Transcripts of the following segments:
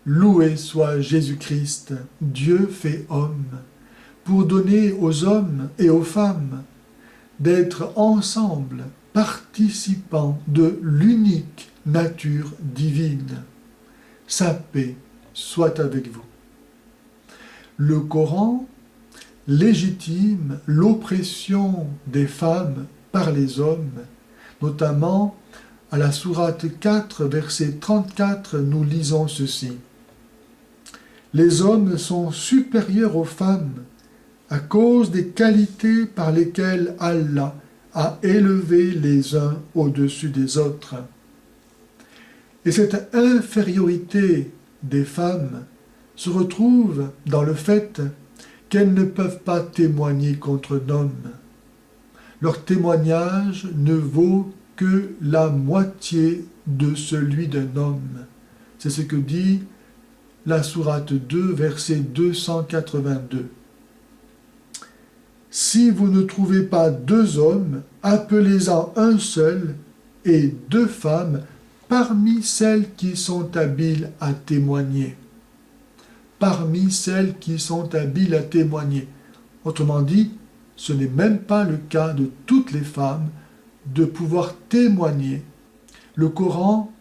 Loué soit Jésus-Christ, Dieu fait homme, pour donner aux hommes et aux femmes d'être ensemble participants de l'unique nature divine. Sa paix soit avec vous. Le Coran légitime l'oppression des femmes par les hommes, notamment à la sourate 4, verset 34, nous lisons ceci. Les hommes sont supérieurs aux femmes à cause des qualités par lesquelles Allah a élevé les uns au-dessus des autres. Et cette infériorité des femmes se retrouve dans le fait qu'elles ne peuvent pas témoigner contre un homme. Leur témoignage ne vaut que la moitié de celui d'un homme. C'est ce que dit la sourate 2, verset 282. Si vous ne trouvez pas deux hommes, appelez-en un seul et deux femmes parmi celles qui sont habiles à témoigner. Parmi celles qui sont habiles à témoigner. Autrement dit, ce n'est même pas le cas de toutes les femmes de pouvoir témoigner. Le Coran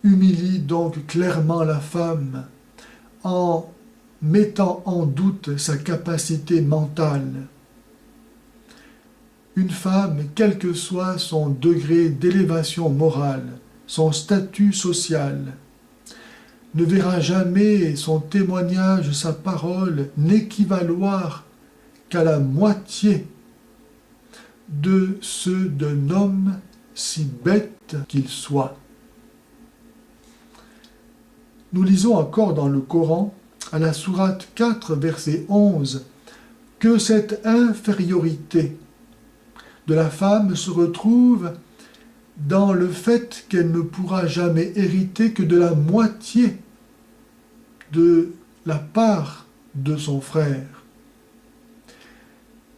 humilie donc clairement la femme en mettant en doute sa capacité mentale. Une femme, quel que soit son degré d'élévation morale, son statut social, ne verra jamais son témoignage, sa parole n'équivaloir qu'à la moitié de ceux d'un homme si bête qu'il soit. Nous lisons encore dans le Coran, à la sourate 4, verset 11, que cette infériorité de la femme se retrouve dans le fait qu'elle ne pourra jamais hériter que de la moitié de la part de son frère.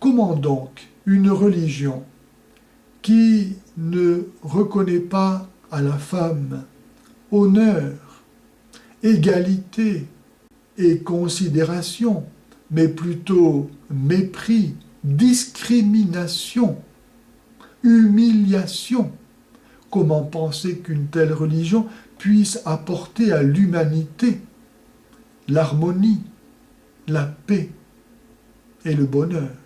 Comment donc une religion qui ne reconnaît pas à la femme honneur, égalité et considération, mais plutôt mépris, discrimination, humiliation, comment penser qu'une telle religion puisse apporter à l'humanité l'harmonie, la paix et le bonheur?